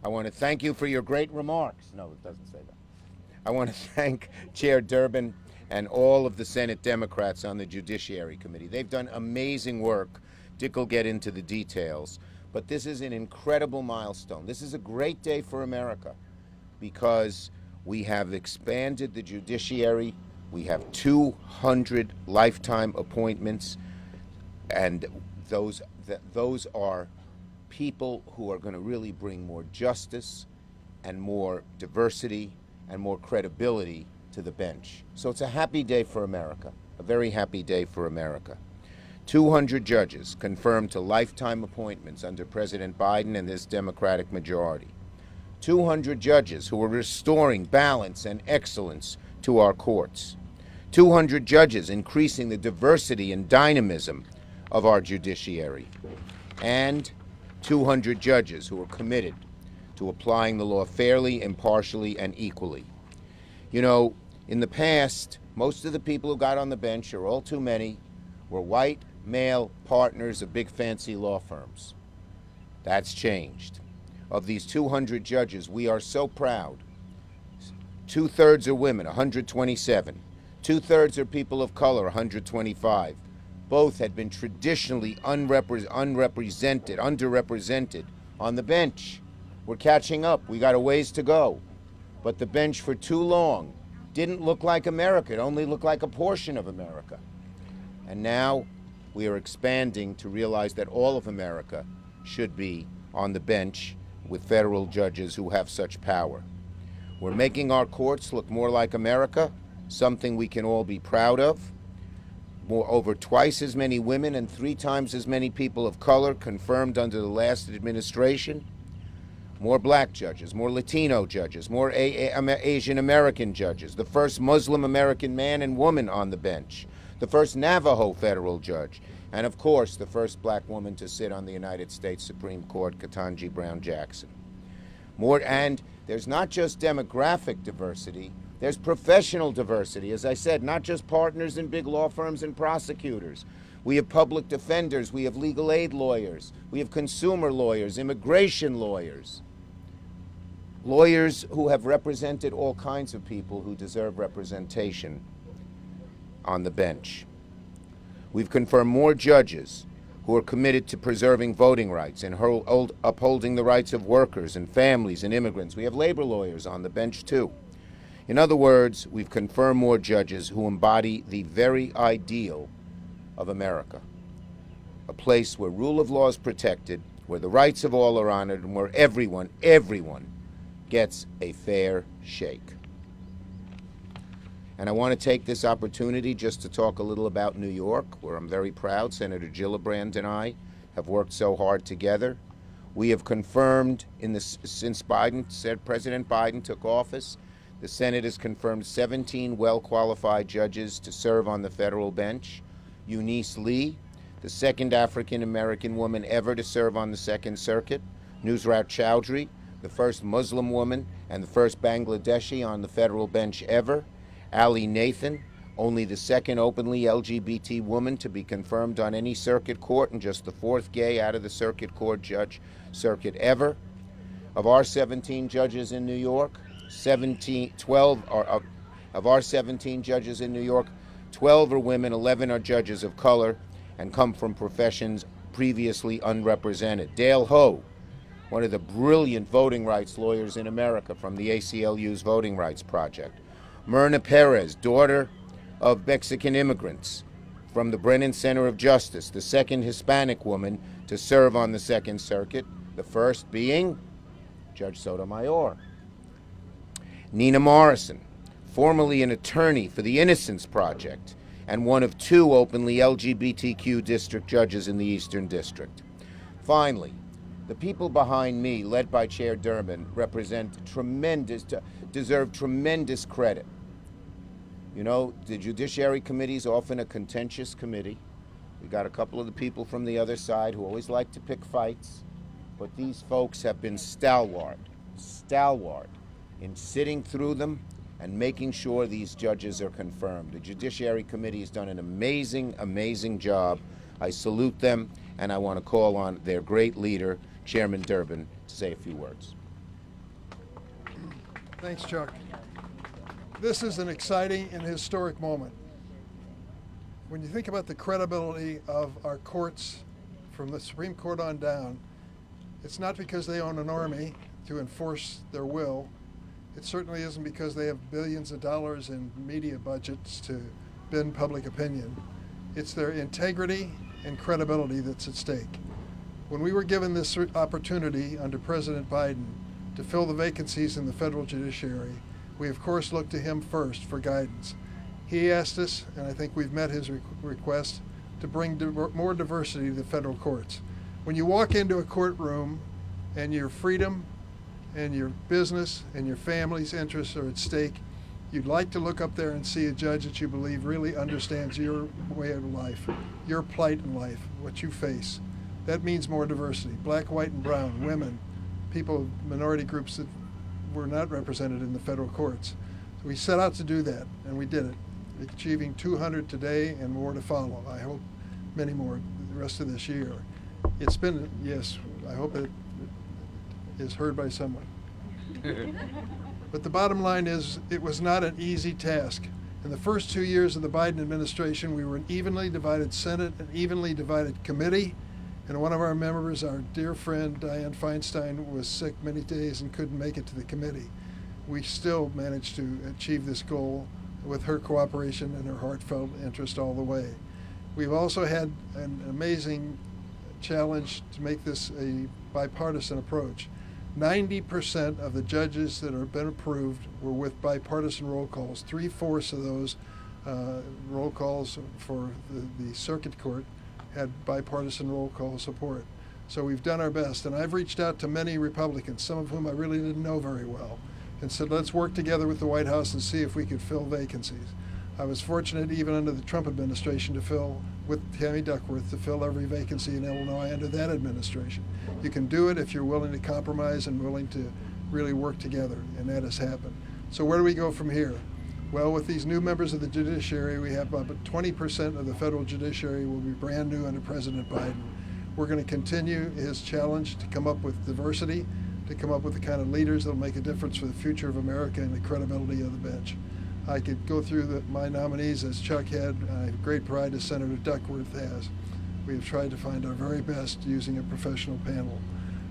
I want to thank you for your great remarks. No, it doesn't say that. I want to thank Chair Durbin and all of the Senate Democrats on the Judiciary Committee. They've done amazing work. Dick will get into the details. But this is an incredible milestone. This is a great day for America because we have expanded the judiciary. We have 200 lifetime appointments, and those are people who are going to really bring more justice and more diversity and more credibility to the bench. So it's a happy day for America, a very happy day for America. 200 judges confirmed to lifetime appointments under President Biden and this Democratic majority. 200 judges who are restoring balance and excellence to our courts. 200 judges increasing the diversity and dynamism of our judiciary. And 200 judges who are committed to applying the law fairly, impartially, and equally. You know, in the past, most of the people who got on the bench, or all too many, were white, male partners of big fancy law firms. That's changed. Of these 200 judges, we are so proud. 2/3 are women, 127. 2/3 are people of color, 125. Both had been traditionally underrepresented on the bench. We're catching up. We got a ways to go. But the bench for too long didn't look like America. It only looked like a portion of America. And now we are expanding to realize that all of America should be on the bench with federal judges who have such power. We're making our courts look more like America, something we can all be proud of. Over twice as many women and 3 times as many people of color confirmed under the last administration. More black judges, more Latino judges, more Asian American judges, the first Muslim American man and woman on the bench, the first Navajo federal judge, and of course the first black woman to sit on the United States Supreme Court, Ketanji Brown Jackson. And there's not just demographic diversity, there's professional diversity. As I said, not just partners in big law firms and prosecutors. We have public defenders, we have legal aid lawyers, we have consumer lawyers, immigration lawyers. Lawyers who have represented all kinds of people who deserve representation on the bench. We've confirmed more judges who are committed to preserving voting rights and upholding the rights of workers and families and immigrants. We have labor lawyers on the bench too. In other words, we've confirmed more judges who embody the very ideal of America. A place where rule of law is protected, where the rights of all are honored, and where everyone gets a fair shake. And I want to take this opportunity just to talk a little about New York, where I'm very proud Senator Gillibrand and I have worked so hard together. We have confirmed since President Biden took office, the Senate has confirmed 17 well-qualified judges to serve on the federal bench. Eunice Lee, the second African-American woman ever to serve on the Second Circuit. Nusrat Chowdhury, the first Muslim woman and the first Bangladeshi on the federal bench ever. Ali Nathan, only the second openly LGBT woman to be confirmed on any circuit court and just the 4th gay out of the circuit court judge circuit ever. Of our 17 judges in New York, 12 are of our 17 judges in New York, 12 are women, 11 are judges of color and come from professions previously unrepresented. Dale Ho, one of the brilliant voting rights lawyers in America from the ACLU's Voting Rights Project. Myrna Perez, daughter of Mexican immigrants from the Brennan Center of Justice, the second Hispanic woman to serve on the Second Circuit, the first being Judge Sotomayor. Nina Morrison, formerly an attorney for the Innocence Project and one of 2 openly LGBTQ district judges in the Eastern District. Finally, the people behind me, led by Chair Durbin, deserve tremendous credit. You know, the Judiciary Committee is often a contentious committee. We got a couple of the people from the other side who always like to pick fights, but these folks have been stalwart in sitting through them and making sure these judges are confirmed. The Judiciary Committee has done an amazing job. I salute them, and I want to call on their great leader, Chairman Durbin, to say a few words. Thanks, Chuck. This is an exciting and historic moment. When you think about the credibility of our courts from the Supreme Court on down, it's not because they own an army to enforce their will. It certainly isn't because they have billions of dollars in media budgets to bend public opinion. It's their integrity and credibility that's at stake. When we were given this opportunity under President Biden to fill the vacancies in the federal judiciary, we of course looked to him first for guidance. He asked us, and I think we've met his request, to bring more diversity to the federal courts. When you walk into a courtroom and your freedom and your business and your family's interests are at stake, you'd like to look up there and see a judge that you believe really understands your way of life, your plight in life, what you face. That means more diversity, black, white, and brown, women, people, minority groups that were not represented in the federal courts. So we set out to do that, and we did it, achieving 200 today and more to follow. I hope many more the rest of this year. It's been, yes, I hope it is heard by someone. But the bottom line is, it was not an easy task. In the first 2 years of the Biden administration, we were an evenly divided Senate, an evenly divided committee, and one of our members, our dear friend Dianne Feinstein, was sick many days and couldn't make it to the committee. We still managed to achieve this goal with her cooperation and her heartfelt interest all the way. We've also had an amazing challenge to make this a bipartisan approach. 90% of the judges that have been approved were with bipartisan roll calls. 3/4 of those roll calls for the circuit court had bipartisan roll call support. So we've done our best, and I've reached out to many Republicans, some of whom I really didn't know very well, and said, let's work together with the White House and see if we could fill vacancies. I was fortunate, even under the Trump administration, to fill, with Tammy Duckworth, to fill every vacancy in Illinois under that administration. You can do it if you're willing to compromise and willing to really work together, and that has happened. So where do we go from here? Well, with these new members of the judiciary, we have about 20% of the federal judiciary will be brand new under President Biden. We're going to continue his challenge to come up with diversity, to come up with the kind of leaders that will make a difference for the future of America and the credibility of the bench. I could go through my nominees as Chuck had. I have great pride as Senator Duckworth has. We have tried to find our very best using a professional panel.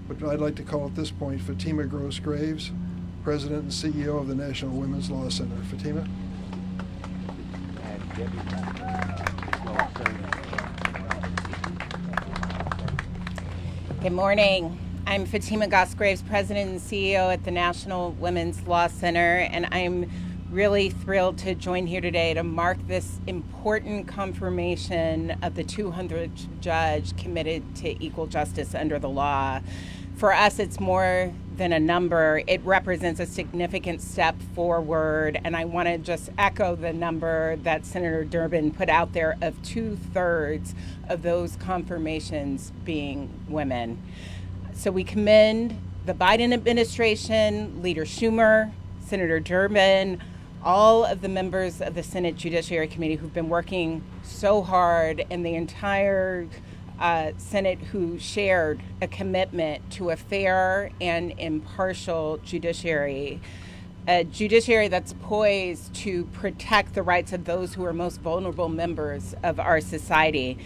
But I'd like to call at this point Fatima Gross Graves, President and CEO of the National Women's Law Center. Fatima. Good morning. I'm Fatima Gross Graves, President and CEO at the National Women's Law Center, and I'm really thrilled to join here today to mark this important confirmation of the 200th judge committed to equal justice under the law. For us, it's more than a number. It represents a significant step forward, and I want to just echo the number that Senator Durbin put out there of 2/3 of those confirmations being women. So we commend the Biden administration, Leader Schumer, Senator Durbin, all of the members of the Senate Judiciary Committee who've been working so hard, and the entire Senate who shared a commitment to a fair and impartial judiciary, a judiciary that's poised to protect the rights of those who are most vulnerable members of our society.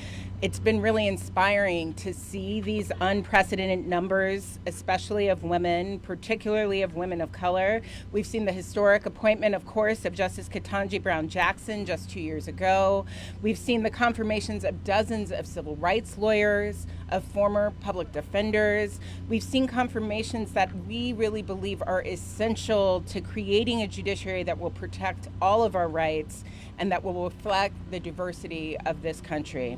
It's been really inspiring to see these unprecedented numbers, especially of women, particularly of women of color. We've seen the historic appointment, of course, of Justice Ketanji Brown Jackson just 2 years ago. We've seen the confirmations of dozens of civil rights lawyers, of former public defenders. We've seen confirmations that we really believe are essential to creating a judiciary that will protect all of our rights and that will reflect the diversity of this country.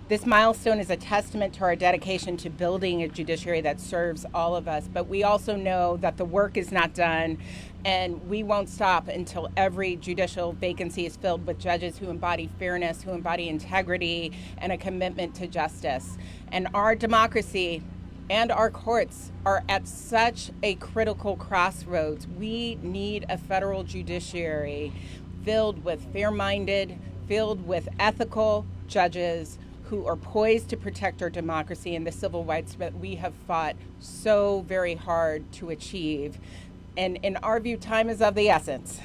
This milestone is a testament to our dedication to building a judiciary that serves all of us, but we also know that the work is not done, and we won't stop until every judicial vacancy is filled with judges who embody fairness, who embody integrity, and a commitment to justice. And our democracy and our courts are at such a critical crossroads. We need a federal judiciary filled with fair-minded, filled with ethical judges who are poised to protect our democracy and the civil rights that we have fought so very hard to achieve. And in our view, time is of the essence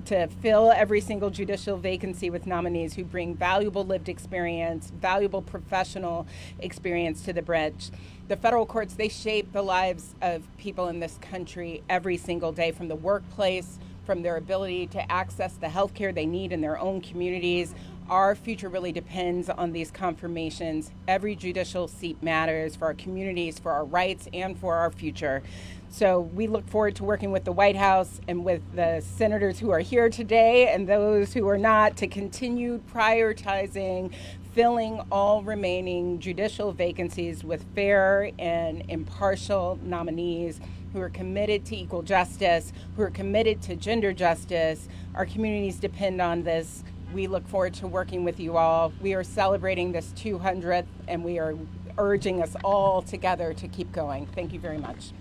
to fill every single judicial vacancy with nominees who bring valuable lived experience, valuable professional experience to the bench. The federal courts, they shape the lives of people in this country every single day, from the workplace, from their ability to access the health care they need in their own communities. Our future really depends on these confirmations. Every judicial seat matters for our communities, for our rights, and for our future. So we look forward to working with the White House and with the senators who are here today and those who are not to continue prioritizing filling all remaining judicial vacancies with fair and impartial nominees who are committed to equal justice, who are committed to gender justice. Our communities depend on this. We look forward to working with you all. We are celebrating this 200th, and we are urging us all together to keep going. Thank you very much.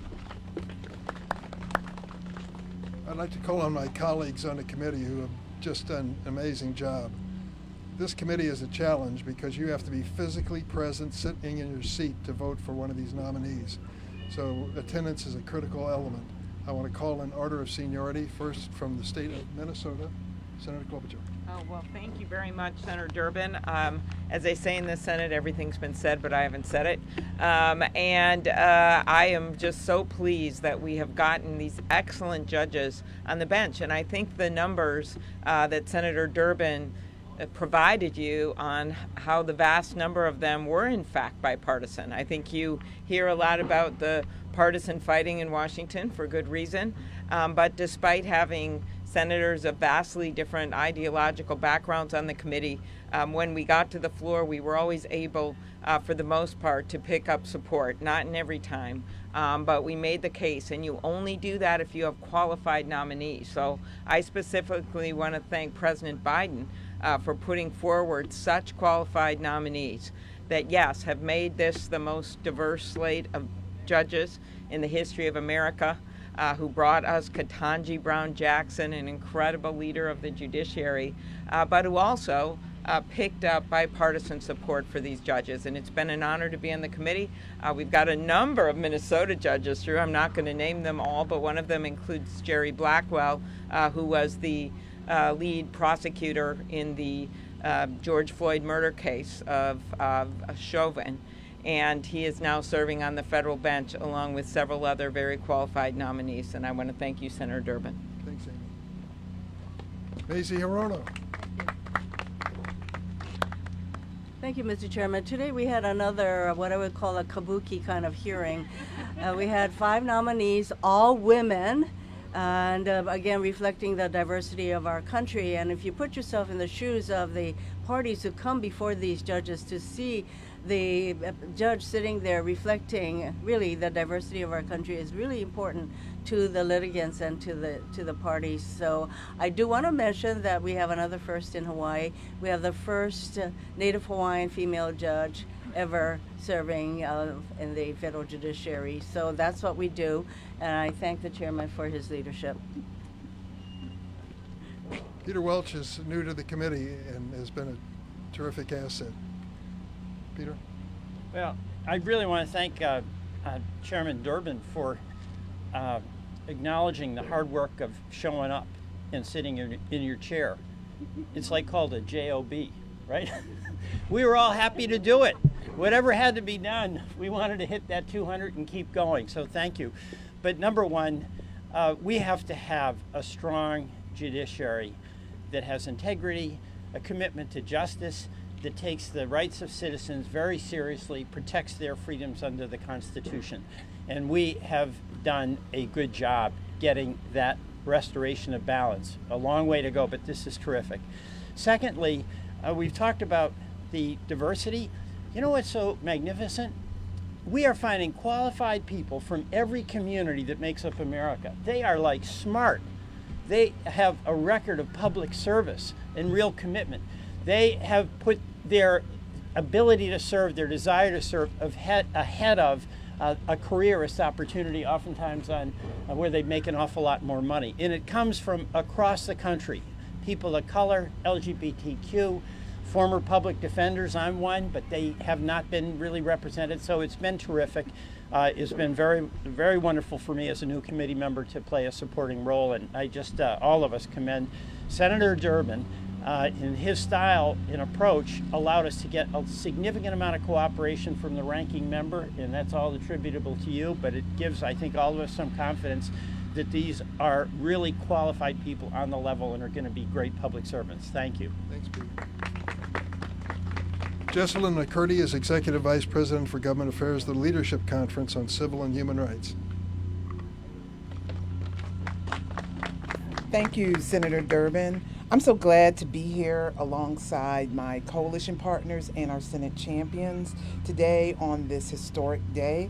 I'd like to call on my colleagues on the committee who have just done an amazing job. This committee is a challenge because you have to be physically present, sitting in your seat to vote for one of these nominees. So attendance is a critical element. I want to call in order of seniority, first from the state of Minnesota, Senator Klobuchar. Oh, well, thank you very much, Senator Durbin. As they say in the Senate, everything's been said, but I haven't said it. I am just so pleased that we have gotten these excellent judges on the bench. And I think the numbers that Senator Durbin provided you on how the vast number of them were in fact bipartisan. I think you hear a lot about the partisan fighting in Washington for good reason, but despite having senators of vastly different ideological backgrounds on the committee, when we got to the floor, we were always able, for the most part, to pick up support, not in every time, but we made the case, and you only do that if you have qualified nominees. So I specifically want to thank President Biden for putting forward such qualified nominees that, yes, have made this the most diverse slate of judges in the history of America, who brought us Ketanji Brown Jackson, an incredible leader of the judiciary, but who also picked up bipartisan support for these judges. And it's been an honor to be on the committee. We've got a number of Minnesota judges through. I'm not going to name them all, but one of them includes Jerry Blackwell, who was the lead prosecutor in the George Floyd murder case of Chauvin. And he is now serving on the federal bench along with several other very qualified nominees. And I want to thank you, Senator Durbin. Thanks, Amy. Mazie Hirono. Thank you, Mr. Chairman. Today we had another, what I would call a kabuki kind of hearing. We had 5 nominees, all women, and again, reflecting the diversity of our country. And if you put yourself in the shoes of the parties who come before these judges, to see the judge sitting there reflecting really the diversity of our country is really important to the litigants and to the parties. So I do want to mention that we have another first in Hawaii. We have the first Native Hawaiian female judge ever serving in the federal judiciary. So that's what we do, and I thank the chairman for his leadership. Peter Welch is new to the committee and has been a terrific asset. Peter? Well, I really want to thank Chairman Durbin for acknowledging the hard work of showing up and sitting in your chair. It's like called a job, right? We were all happy to do it. Whatever had to be done, we wanted to hit that 200 and keep going, so thank you. But number one, we have to have a strong judiciary that has integrity, a commitment to justice, that takes the rights of citizens very seriously, protects their freedoms under the Constitution. And we have done a good job getting that restoration of balance. A long way to go, but this is terrific. Secondly, we've talked about the diversity. You know what's so magnificent? We are finding qualified people from every community that makes up America. They are like smart. They have a record of public service and real commitment. They have put their ability to serve, their desire to serve ahead of a careerist opportunity, oftentimes on where they make an awful lot more money. And it comes from across the country. People of color, LGBTQ, former public defenders. I'm one, but they have not been really represented, so it's been terrific. It's been very, very wonderful for me as a new committee member to play a supporting role, and I just, all of us commend Senator Durbin. In his style and approach allowed us to get a significant amount of cooperation from the ranking member, and that's all attributable to you, but it gives, I think, all of us some confidence that these are really qualified people on the level and are going to be great public servants. Thank you. Thanks, Peter. Jessalyn McCurdy is Executive Vice President for Government Affairs, the Leadership Conference on Civil and Human Rights. Thank you, Senator Durbin. I'm so glad to be here alongside my coalition partners and our Senate champions today on this historic day.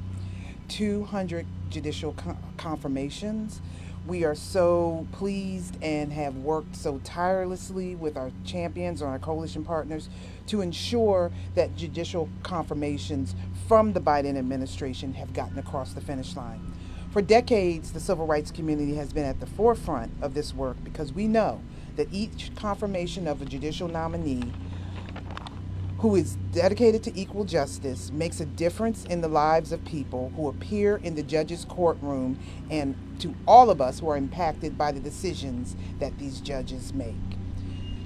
200 judicial confirmations. We are so pleased and have worked so tirelessly with our champions and our coalition partners to ensure that judicial confirmations from the Biden administration have gotten across the finish line. For decades, the civil rights community has been at the forefront of this work because we know that each confirmation of a judicial nominee who is dedicated to equal justice makes a difference in the lives of people who appear in the judge's courtroom and to all of us who are impacted by the decisions that these judges make.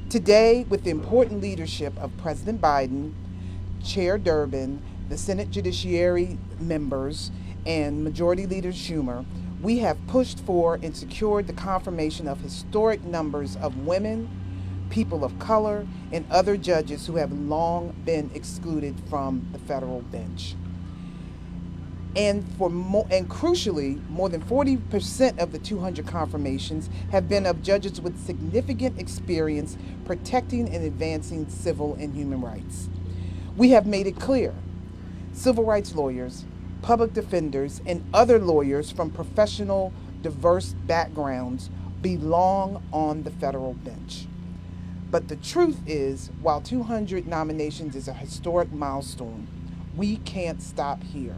Today, with the important leadership of President Biden, Chair Durbin, the Senate Judiciary members, and Majority Leader Schumer, we have pushed for and secured the confirmation of historic numbers of women, people of color, and other judges who have long been excluded from the federal bench. And crucially, more than 40% of the 200 confirmations have been of judges with significant experience protecting and advancing civil and human rights. We have made it clear, civil rights lawyers, public defenders, and other lawyers from professional, diverse backgrounds belong on the federal bench. But the truth is, while 200 nominations is a historic milestone, we can't stop here.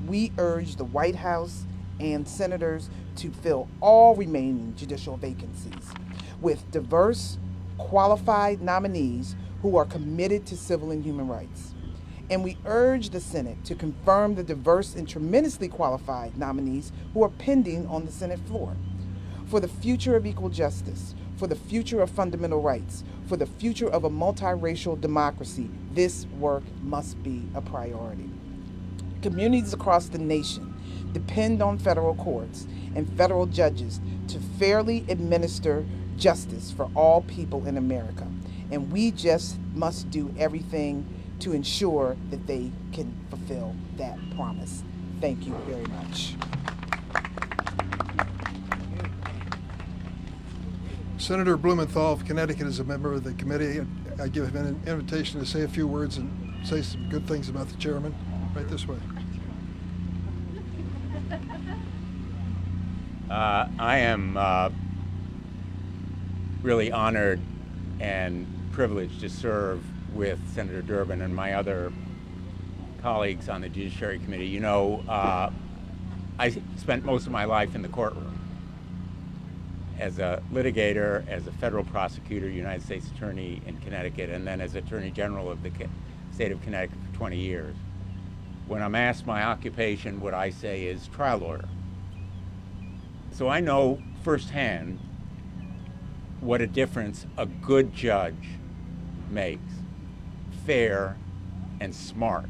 We urge the White House and senators to fill all remaining judicial vacancies with diverse, qualified nominees who are committed to civil and human rights. And we urge the Senate to confirm the diverse and tremendously qualified nominees who are pending on the Senate floor. For the future of equal justice, for the future of fundamental rights, for the future of a multiracial democracy, this work must be a priority. Communities across the nation depend on federal courts and federal judges to fairly administer justice for all people in America. And we just must do everything to ensure that they can fulfill that promise. Thank you very much. Senator Blumenthal of Connecticut is a member of the committee. I give him an invitation to say a few words and say some good things about the chairman. Right this way. I am really honored and privileged to serve with Senator Durbin and my other colleagues on the Judiciary Committee. You know, I spent most of my life in the courtroom as a litigator, as a federal prosecutor, United States Attorney in Connecticut, and then as Attorney General of the state of Connecticut for 20 years. When I'm asked my occupation, what I say is trial lawyer. So I know firsthand what a difference a good judge makes, fair and smart.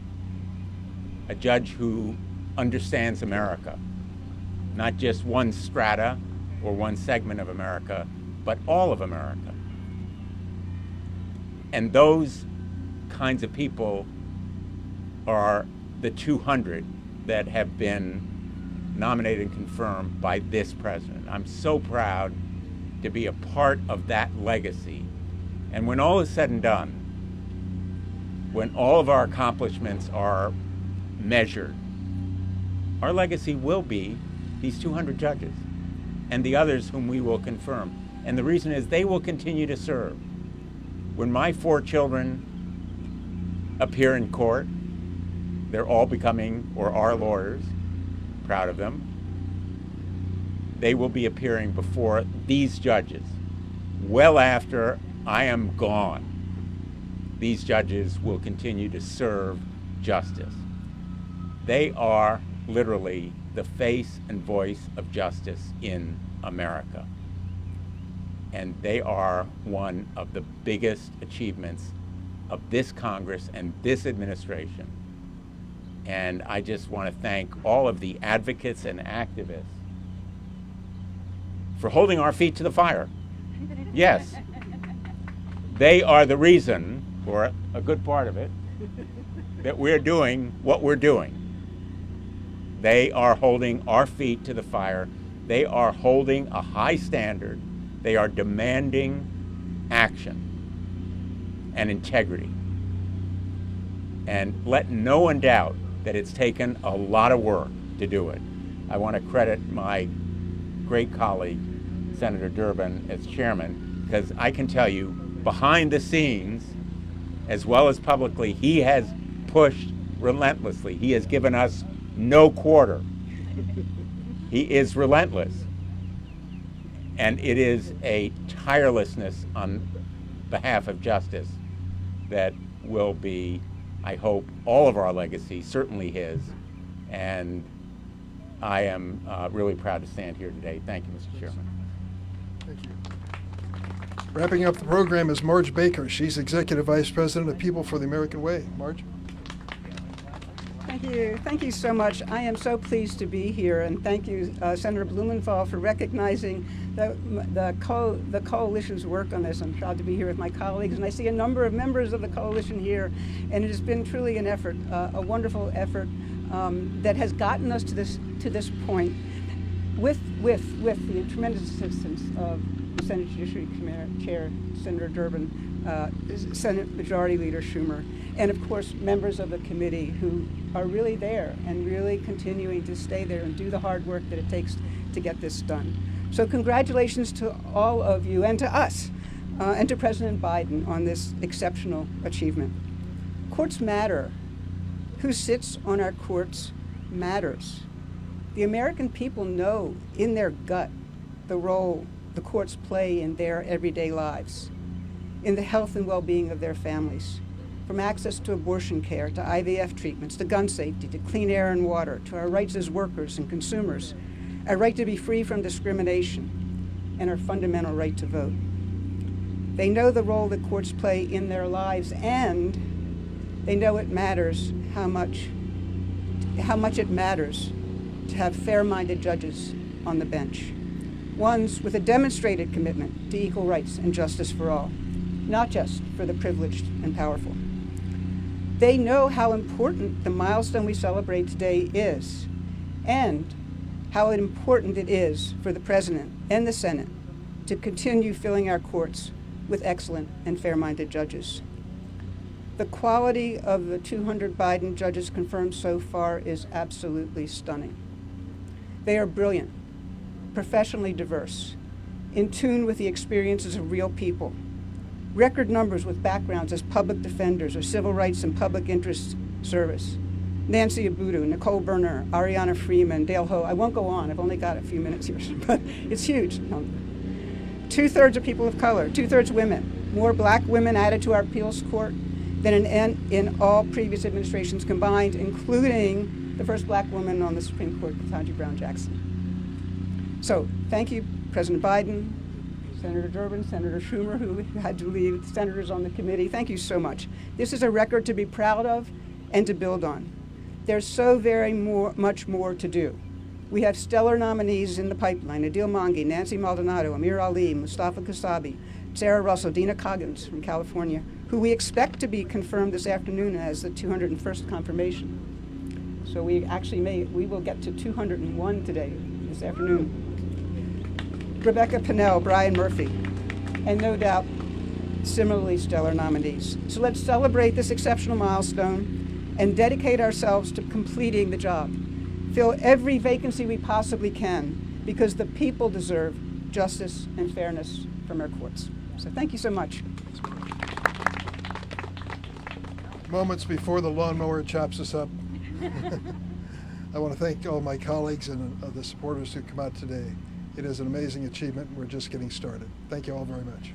A judge who understands America, not just one strata or one segment of America, but all of America. And those kinds of people are the 200 that have been nominated and confirmed by this president. I'm so proud to be a part of that legacy. And when all is said and done, when all of our accomplishments are measured, our legacy will be these 200 judges and the others whom we will confirm. And the reason is they will continue to serve. When my 4 children appear in court, they're all becoming or are lawyers, proud of them. They will be appearing before these judges well after I am gone. These judges will continue to serve justice. They are literally the face and voice of justice in America. And they are one of the biggest achievements of this Congress and this administration. And I just want to thank all of the advocates and activists for holding our feet to the fire. Yes, they are the reason, or a good part of it, that we're doing what we're doing. They are holding our feet to the fire. They are holding a high standard. They are demanding action and integrity. And let no one doubt that it's taken a lot of work to do it. I want to credit my great colleague, Senator Durbin, as chairman, because I can tell you, behind the scenes, as well as publicly, he has pushed relentlessly. He has given us no quarter. He is relentless. And it is a tirelessness on behalf of justice that will be, I hope, all of our legacy, certainly his. And I am really proud to stand here today. Thank you, Mr. Chairman. Thank you. Wrapping up the program is Marge Baker. She's Executive Vice President of People for the American Way. Marge? Thank you. Thank you so much. I am so pleased to be here, and thank you, Senator Blumenthal, for recognizing the coalition's work on this. I'm proud to be here with my colleagues, and I see a number of members of the coalition here, and it has been truly an effort, a wonderful effort that has gotten us to this point, with the tremendous assistance of the Senate Judiciary Chair, Senator Durbin, Senate Majority Leader Schumer, and of course members of the committee who are really there and really continuing to stay there and do the hard work that it takes to get this done. So congratulations to all of you and to us and to President Biden on this exceptional achievement. Courts matter. Who sits on our courts matters. The American people know in their gut the role the courts play in their everyday lives, in the health and well-being of their families, from access to abortion care, to IVF treatments, to gun safety, to clean air and water, to our rights as workers and consumers, our right to be free from discrimination, and our fundamental right to vote. They know the role that courts play in their lives, and they know it matters how much it matters to have fair-minded judges on the bench, ones with a demonstrated commitment to equal rights and justice for all, not just for the privileged and powerful. They know how important the milestone we celebrate today is, and how important it is for the President and the Senate to continue filling our courts with excellent and fair-minded judges. The quality of the 200 Biden judges confirmed so far is absolutely stunning. They are brilliant, professionally diverse, in tune with the experiences of real people, record numbers with backgrounds as public defenders or civil rights and public interest service. Nancy Abudu, Nicole Berner, Ariana Freeman, Dale Ho. I won't go on, I've only got a few minutes here, but it's huge. 2/3 are people of color, 2/3 women. More black women added to our appeals court than in all previous administrations combined, including the first black woman on the Supreme Court, Ketanji Brown Jackson. So thank you, President Biden, Senator Durbin, Senator Schumer, who had to leave, senators on the committee. Thank you so much. This is a record to be proud of and to build on. There's so very much more to do. We have stellar nominees in the pipeline: Adil Mangi, Nancy Maldonado, Amir Ali, Mustafa Kasabi, Sarah Russell, Dina Coggins from California, who we expect to be confirmed this afternoon as the 201st confirmation. So we will get to 201 today, this afternoon. Rebecca Pinnell, Brian Murphy, and no doubt similarly stellar nominees. So let's celebrate this exceptional milestone and dedicate ourselves to completing the job. Fill every vacancy we possibly can, because the people deserve justice and fairness from our courts. So thank you so much. Moments before the lawnmower chops us up. I want to thank all my colleagues and the supporters who come out today. It is an amazing achievement. We're just getting started. Thank you all very much.